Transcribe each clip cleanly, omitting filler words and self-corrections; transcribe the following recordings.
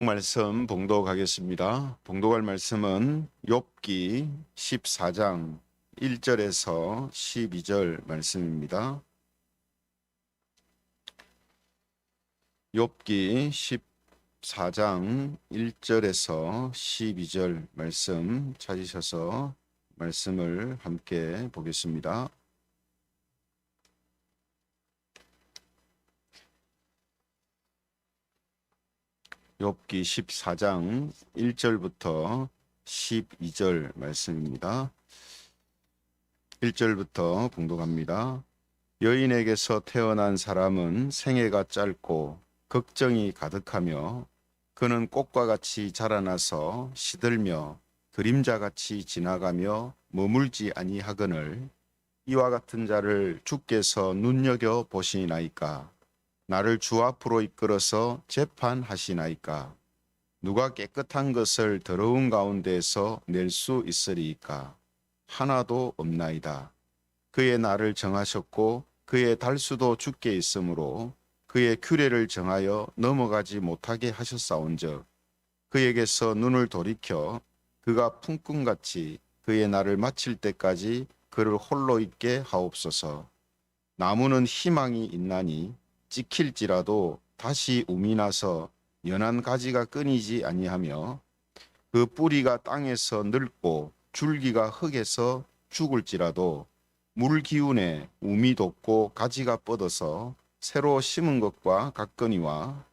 말씀 봉독하겠습니다. 봉독할 말씀은 욥기 14장 1절에서 12절 말씀입니다. 욥기 14장 1절에서 12절 말씀 찾으셔서 말씀을 함께 보겠습니다. 욥기 14장 1절부터 12절 말씀입니다. 1절부터 봉독합니다. 여인에게서 태어난 사람은 생애가 짧고 걱정이 가득하며 그는 꽃과 같이 자라나서 시들며 그림자같이 지나가며 머물지 아니하거늘 이와 같은 자를 주께서 눈여겨 보시나이까. 나를 주 앞으로 이끌어서 재판하시나이까. 누가 깨끗한 것을 더러운 가운데에서 낼 수 있으리이까. 하나도 없나이다. 그의 날을 정하셨고 그의 달수도 주께 있으므로 그의 규례를 정하여 넘어가지 못하게 하셨사온즉 그에게서 눈을 돌이켜 그가 품꾼같이 그의 날을 마칠 때까지 그를 홀로 있게 하옵소서. 나무는 희망이 있나니 찍힐지라도 다시 움이 나서 연한 가지가 끊이지 아니하며 그 뿌리가 땅에서 늙고 줄기가 흙에서 죽을지라도 물 기운에 움이 돋고 가지가 뻗어서 새로 심은 것과 같거니와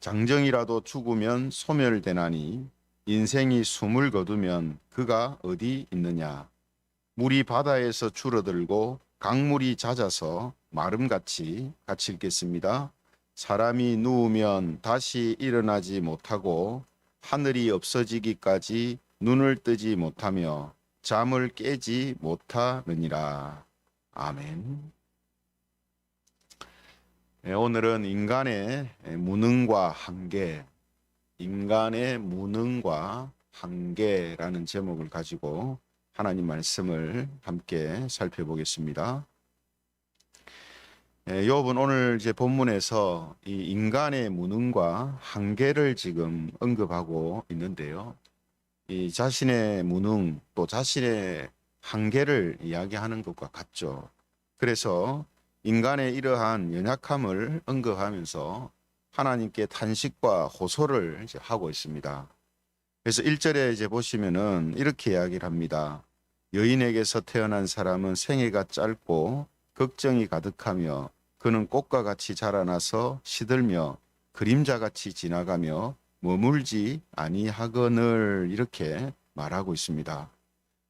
장정이라도 죽으면 소멸되나니 인생이 숨을 거두면 그가 어디 있느냐. 물이 바다에서 줄어들고 강물이 잦아서 마름같이 같이 읽겠습니다. 사람이 누우면 다시 일어나지 못하고 하늘이 없어지기까지 눈을 뜨지 못하며 잠을 깨지 못하느니라. 아멘. 오늘은 인간의 무능과 한계라는 제목을 가지고 하나님 말씀을 함께 살펴보겠습니다. 욥은 오늘 제 본문에서 이 인간의 무능과 한계를 지금 언급하고 있는데요. 이 자신의 무능 또 자신의 한계를 이야기하는 것과 같죠. 그래서 인간의 이러한 연약함을 언급하면서 하나님께 탄식과 호소를 이제 하고 있습니다. 그래서 1절에 이제 보시면은 이렇게 이야기를 합니다. 여인에게서 태어난 사람은 생애가 짧고 걱정이 가득하며 그는 꽃과 같이 자라나서 시들며 그림자같이 지나가며 머물지 아니하거늘 이렇게 말하고 있습니다.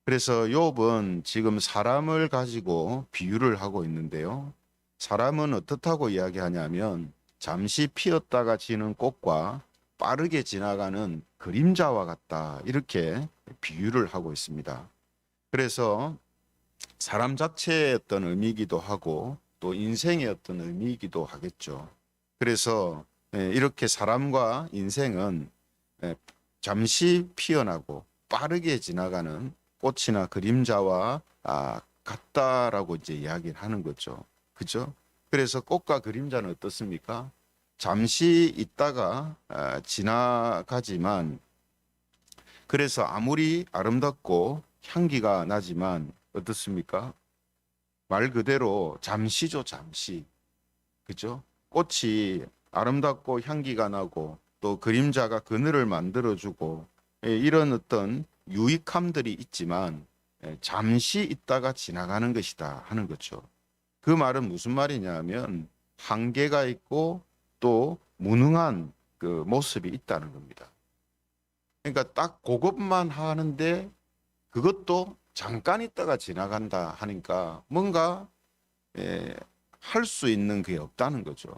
그래서 욥은 지금 사람을 가지고 비유를 하고 있는데요. 사람은 어떻다고 이야기하냐면 잠시 피었다가 지는 꽃과 빠르게 지나가는 그림자와 같다 이렇게 비유를 하고 있습니다. 그래서 사람 자체의 어떤 의미이기도 하고 또 인생의 어떤 의미이기도 하겠죠. 그래서 이렇게 사람과 인생은 잠시 피어나고 빠르게 지나가는 꽃이나 그림자와 같다라고 이제 이야기를 하는 거죠. 그죠? 그래서 꽃과 그림자는 어떻습니까? 잠시 있다가 지나가지만 그래서 아무리 아름답고 향기가 나지만 어떻습니까? 말 그대로 잠시죠, 잠시. 그죠? 꽃이 아름답고 향기가 나고 또 그림자가 그늘을 만들어주고 이런 어떤 유익함들이 있지만 잠시 있다가 지나가는 것이다 하는 거죠. 그 말은 무슨 말이냐면 한계가 있고 또 무능한 그 모습이 있다는 겁니다. 그러니까 딱 그것만 하는데 그것도 잠깐 있다가 지나간다 하니까 뭔가 할 수 있는 게 없다는 거죠.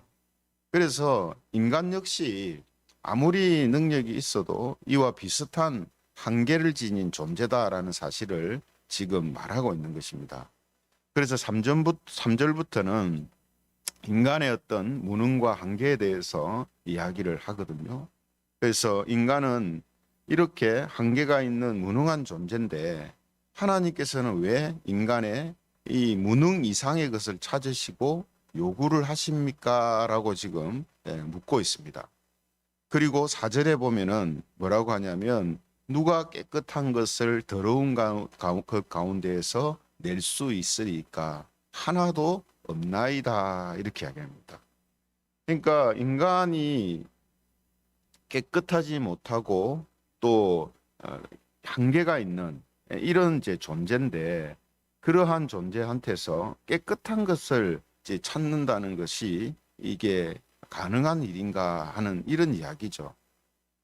그래서 인간 역시 아무리 능력이 있어도 이와 비슷한 한계를 지닌 존재다라는 사실을 지금 말하고 있는 것입니다. 그래서 3절부터는 인간의 어떤 무능과 한계에 대해서 이야기를 하거든요. 그래서 인간은 이렇게 한계가 있는 무능한 존재인데 하나님께서는 왜 인간의 이 무능 이상의 것을 찾으시고 요구를 하십니까? 라고 지금 묻고 있습니다. 그리고 4절에 보면은 뭐라고 하냐면 누가 깨끗한 것을 더러운 그 가운데에서 낼 수 있으리까 하나도 없나이다 이렇게 이야기합니다. 그러니까 인간이 깨끗하지 못하고 또 한계가 있는 이런 이제 존재인데 그러한 존재한테서 깨끗한 것을 이제 찾는다는 것이 이게 가능한 일인가 하는 이런 이야기죠.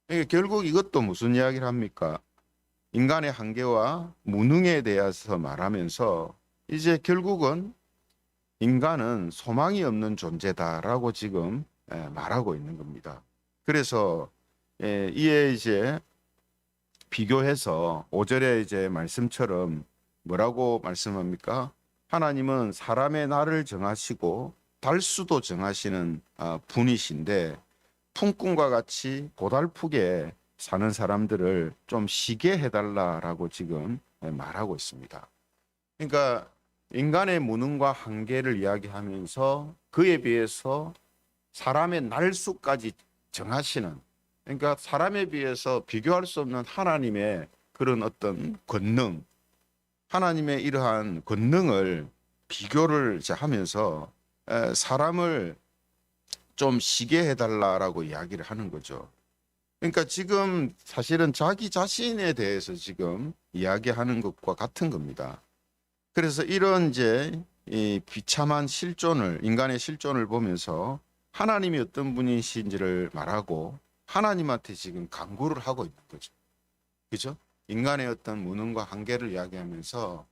그러니까 결국 이것도 무슨 이야기를 합니까? 인간의 한계와 무능에 대해서 말하면서 이제 결국은 인간은 소망이 없는 존재다라고 지금 말하고 있는 겁니다. 그래서 이에 이제 비교해서 5절에 이제 말씀처럼 뭐라고 말씀합니까? 하나님은 사람의 날을 정하시고 달수도 정하시는 분이신데 품꾼과 같이 고달프게 사는 사람들을 좀 쉬게 해달라라고 지금 말하고 있습니다. 그러니까 인간의 무능과 한계를 이야기하면서 그에 비해서 사람의 날수까지 정하시는, 그러니까 사람에 비해서 비교할 수 없는 하나님의 그런 어떤 권능, 하나님의 이러한 권능을 비교를 하면서 사람을 좀 쉬게 해달라라고 이야기를 하는 거죠. 그러니까 지금 사실은 자기 자신에 대해서 지금 이야기하는 것과 같은 겁니다. 그래서 이런 이제 이 비참한 실존을, 인간의 실존을 보면서 하나님이 어떤 분이신지를 말하고 하나님한테 지금 간구를 하고 있는 거죠. 그죠? 인간의 어떤 무능과 한계를 이야기하면서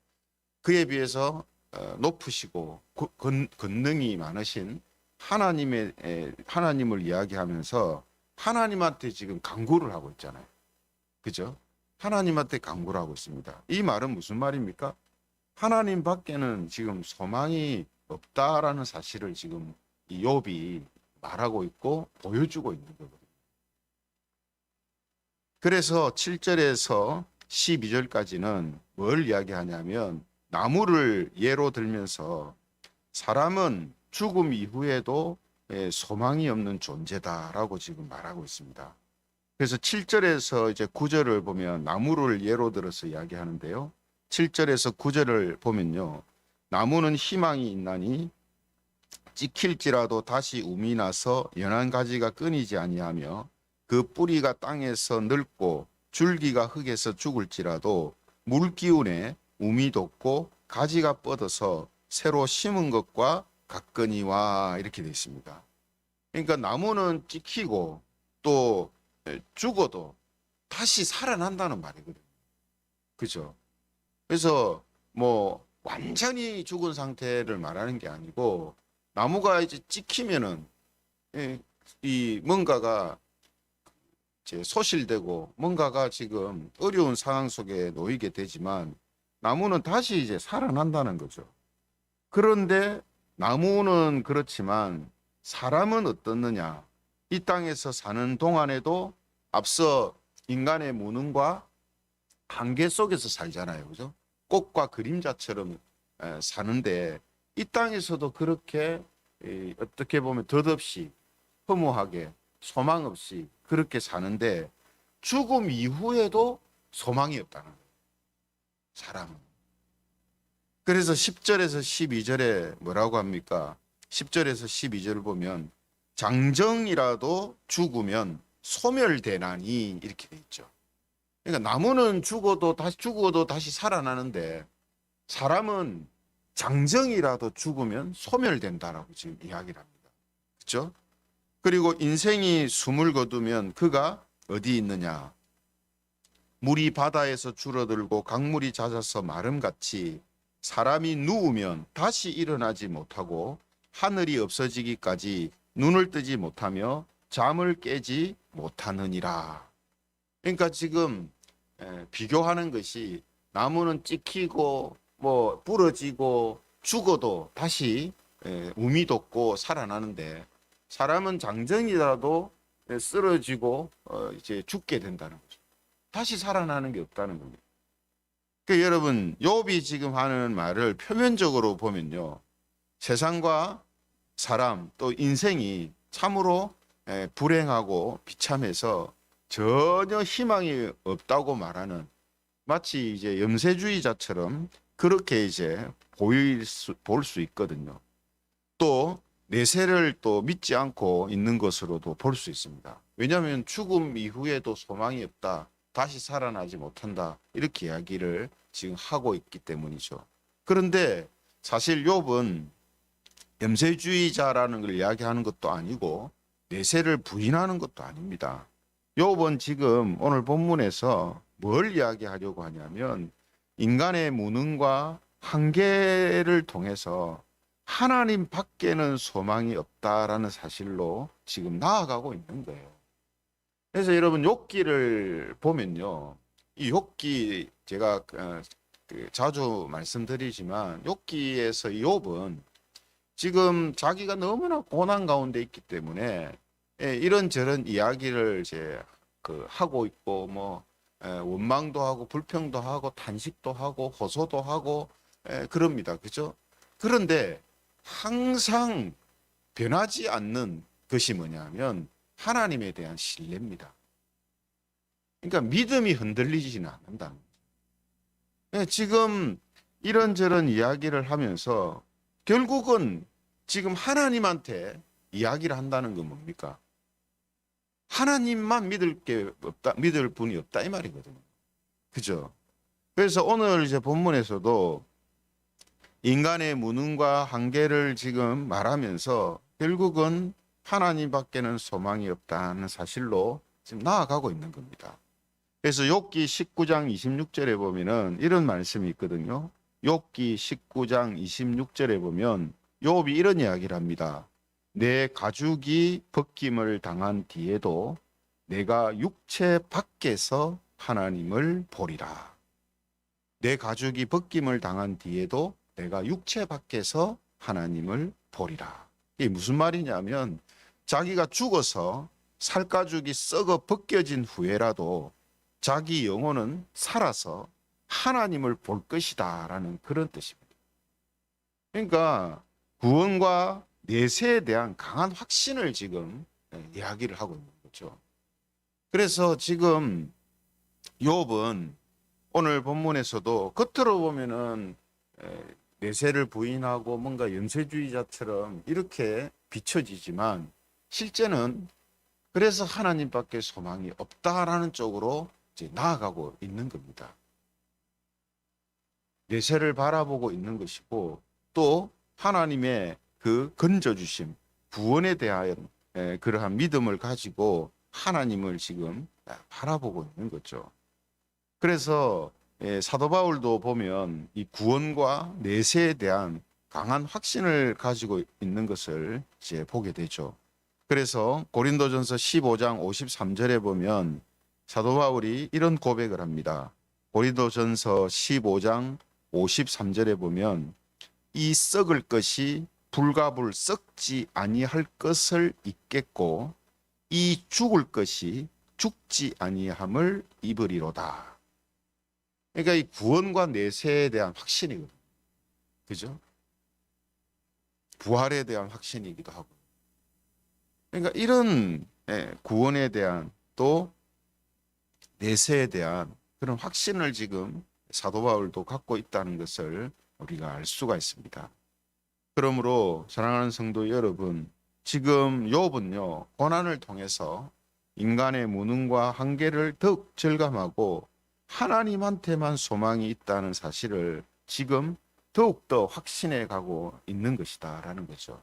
그에 비해서 높으시고 권능이 많으신 하나님을 이야기하면서 하나님한테 지금 간구를 하고 있잖아요. 그죠? 하나님한테 간구를 하고 있습니다. 이 말은 무슨 말입니까? 하나님 밖에는 지금 소망이 없다라는 사실을 지금 이 욥이 말하고 있고 보여주고 있는 거거든요. 그래서 7절에서 12절까지는 뭘 이야기하냐면 나무를 예로 들면서 사람은 죽음 이후에도 소망이 없는 존재다라고 지금 말하고 있습니다. 그래서 7절에서 이제 9절을 보면 나무를 예로 들어서 이야기하는데요. 7절에서 9절을 보면요. 나무는 희망이 있나니 찍힐지라도 다시 움이 나서 연한 가지가 끊이지 아니하며 그 뿌리가 땅에서 늙고 줄기가 흙에서 죽을지라도 물 기운에 움이 돋고 가지가 뻗어서 새로 심은 것과 같거니와 이렇게 되어 있습니다. 그러니까 나무는 찍히고 또 죽어도 다시 살아난다는 말이거든요. 그죠? 그래서 뭐 완전히 죽은 상태를 말하는 게 아니고 나무가 이제 찍히면은 이 뭔가가 이제 소실되고 뭔가가 지금 어려운 상황 속에 놓이게 되지만 나무는 다시 이제 살아난다는 거죠. 그런데 나무는 그렇지만 사람은 어떻느냐? 이 땅에서 사는 동안에도 앞서 인간의 무능과 한계 속에서 살잖아요. 그죠? 꽃과 그림자처럼 사는데 이 땅에서도 그렇게 어떻게 보면 덧없이 허무하게 소망 없이 그렇게 사는데 죽음 이후에도 소망이 없다는 거예요. 사람은. 그래서 10절에서 12절에 뭐라고 합니까? 10절에서 12절을 보면 장정이라도 죽으면 소멸되나니 이렇게 돼 있죠. 그러니까 나무는 죽어도 다시 살아나는데 사람은 장정이라도 죽으면 소멸된다라고 지금 이야기를 합니다. 그렇죠? 그리고 인생이 숨을 거두면 그가 어디 있느냐? 물이 바다에서 줄어들고 강물이 잦아서 마름같이 사람이 누우면 다시 일어나지 못하고 하늘이 없어지기까지 눈을 뜨지 못하며 잠을 깨지 못하느니라. 그러니까 지금 비교하는 것이 나무는 찍히고 뭐 부러지고 죽어도 다시 움이 돋고 살아나는데 사람은 장정이라도 쓰러지고 이제 죽게 된다는 거죠. 다시 살아나는 게 없다는 겁니다. 그러니까 여러분 욥이 지금 하는 말을 표면적으로 보면요. 세상과 사람 또 인생이 참으로 불행하고 비참해서 전혀 희망이 없다고 말하는, 마치 이제 염세주의자처럼 그렇게 이제 볼 수 있거든요. 또 내세를 또 믿지 않고 있는 것으로도 볼 수 있습니다. 왜냐하면 죽음 이후에도 소망이 없다, 다시 살아나지 못한다, 이렇게 이야기를 지금 하고 있기 때문이죠. 그런데 사실 욥은 염세주의자라는 걸 이야기하는 것도 아니고 내세를 부인하는 것도 아닙니다. 욥은 지금 오늘 본문에서 뭘 이야기하려고 하냐면 인간의 무능과 한계를 통해서 하나님 밖에는 소망이 없다라는 사실로 지금 나아가고 있는 거예요. 그래서 여러분 욥기를 보면요, 이 욥기 제가 자주 말씀드리지만 욥기에서 이 욥은 지금 자기가 너무나 고난 가운데 있기 때문에 이런저런 이야기를 이제 하고 있고 뭐 원망도 하고 불평도 하고 탄식도 하고 호소도 하고 그럽니다. 그죠? 그런데 항상 변하지 않는 것이 뭐냐면 하나님에 대한 신뢰입니다. 그러니까 믿음이 흔들리지는 않는다. 지금 이런저런 이야기를 하면서 결국은 지금 하나님한테 이야기를 한다는 건 뭡니까? 하나님만 믿을 게 없다, 믿을 분이 없다, 이 말이거든요. 그죠? 그래서 오늘 이제 본문에서도 인간의 무능과 한계를 지금 말하면서 결국은 하나님밖에는 소망이 없다는 사실로 지금 나아가고 있는 겁니다. 그래서 욥기 19장 26절에 보면은 이런 말씀이 있거든요. 욥기 19장 26절에 보면 욥이 이런 이야기를 합니다. 내 가죽이 벗김을 당한 뒤에도 내가 육체 밖에서 하나님을 보리라. 내 가죽이 벗김을 당한 뒤에도 내가 육체 밖에서 하나님을 보리라. 이게 무슨 말이냐면 자기가 죽어서 살가죽이 썩어 벗겨진 후에라도 자기 영혼은 살아서 하나님을 볼 것이다 라는 그런 뜻입니다. 그러니까 구원과 내세에 대한 강한 확신을 지금 이야기를 하고 있는 거죠. 그래서 지금 욥은 오늘 본문에서도 겉으로 보면은 내세를 부인하고 뭔가 염세주의자처럼 이렇게 비춰지지만 실제는 그래서 하나님밖에 소망이 없다라는 쪽으로 이제 나아가고 있는 겁니다. 내세를 바라보고 있는 것이고 또 하나님의 그 건져주심, 구원에 대하여 그러한 믿음을 가지고 하나님을 지금 바라보고 있는 거죠. 그래서 사도 바울도 보면 이 구원과 내세에 대한 강한 확신을 가지고 있는 것을 이제 보게 되죠. 그래서 고린도전서 15장 53절에 보면 사도 바울이 이런 고백을 합니다. 고린도전서 15장 53절에 보면 이 썩을 것이 불가불 썩지 아니할 것을 잊겠고 이 죽을 것이 죽지 아니함을 입으리로다. 그러니까 이 구원과 내세에 대한 확신이거든요. 그죠? 부활에 대한 확신이기도 하고. 그러니까 이런 구원에 대한 또 내세에 대한 그런 확신을 지금 사도 바울도 갖고 있다는 것을 우리가 알 수가 있습니다. 그러므로 사랑하는 성도 여러분, 지금 욥은요 고난을 통해서 인간의 무능과 한계를 더욱 절감하고 하나님한테만 소망이 있다는 사실을 지금 더욱더 확신해 가고 있는 것이다라는 거죠.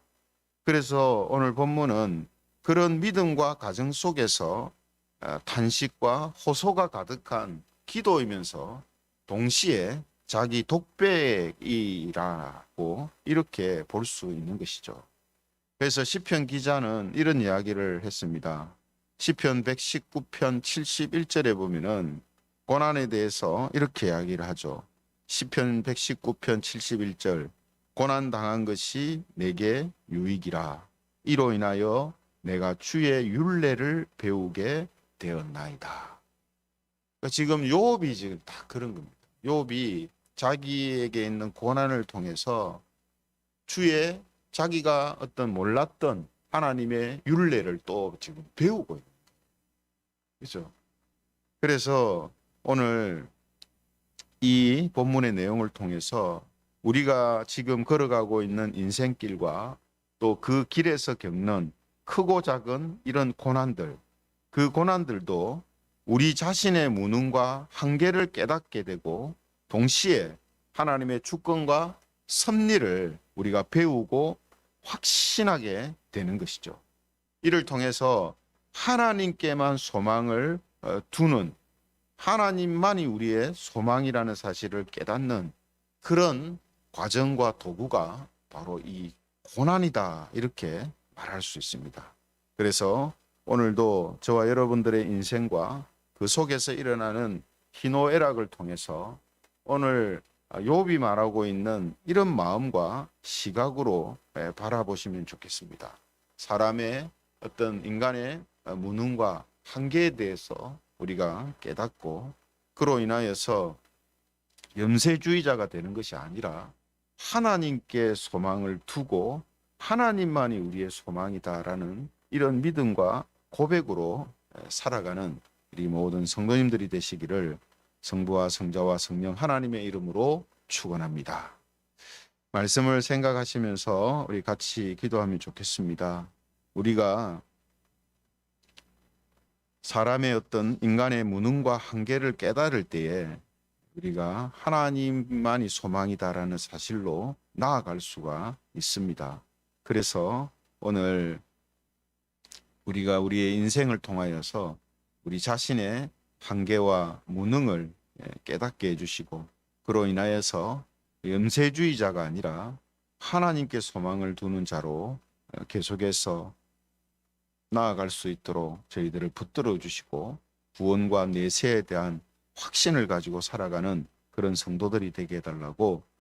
그래서 오늘 본문은 그런 믿음과 가정 속에서 탄식과 호소가 가득한 기도이면서 동시에 자기 독백이라고 이렇게 볼 수 있는 것이죠. 그래서 시편 기자는 이런 이야기를 했습니다. 시편 119편 71절에 보면은 고난에 대해서 이렇게 이야기를 하죠. 시편 119편 71절 고난 당한 것이 내게 유익이라 이로 인하여 내가 주의 율례를 배우게 되었나이다. 그러니까 지금 욥이 지금 다 그런 겁니다. 욥이 자기에게 있는 고난을 통해서 주의 자기가 어떤 몰랐던 하나님의 율례를 또 지금 배우고 있는 거죠. 그렇죠? 그래서 오늘 이 본문의 내용을 통해서 우리가 지금 걸어가고 있는 인생길과 또 그 길에서 겪는 크고 작은 이런 고난들, 그 고난들도 우리 자신의 무능과 한계를 깨닫게 되고 동시에 하나님의 주권과 섭리를 우리가 배우고 확신하게 되는 것이죠. 이를 통해서 하나님께만 소망을 두는, 하나님만이 우리의 소망이라는 사실을 깨닫는 그런 과정과 도구가 바로 이 고난이다, 이렇게 말할 수 있습니다. 그래서 오늘도 저와 여러분들의 인생과 그 속에서 일어나는 희노애락을 통해서 오늘 욥이 말하고 있는 이런 마음과 시각으로 바라보시면 좋겠습니다. 사람의 어떤 인간의 무능과 한계에 대해서 우리가 깨닫고 그로 인하여서 염세주의자가 되는 것이 아니라 하나님께 소망을 두고 하나님만이 우리의 소망이다라는 이런 믿음과 고백으로 살아가는 우리 모든 성도님들이 되시기를 성부와 성자와 성령 하나님의 이름으로 축원합니다. 말씀을 생각하시면서 우리 같이 기도하면 좋겠습니다. 우리가 사람의 어떤 인간의 무능과 한계를 깨달을 때에 우리가 하나님만이 소망이다라는 사실로 나아갈 수가 있습니다. 그래서 오늘 우리가 우리의 인생을 통하여서 우리 자신의 한계와 무능을 깨닫게 해주시고 그로 인하여서 염세주의자가 아니라 하나님께 소망을 두는 자로 계속해서 나아갈 수 있도록 저희들을 붙들어 주시고 구원과 내세에 대한 확신을 가지고 살아가는 그런 성도들이 되게 해달라고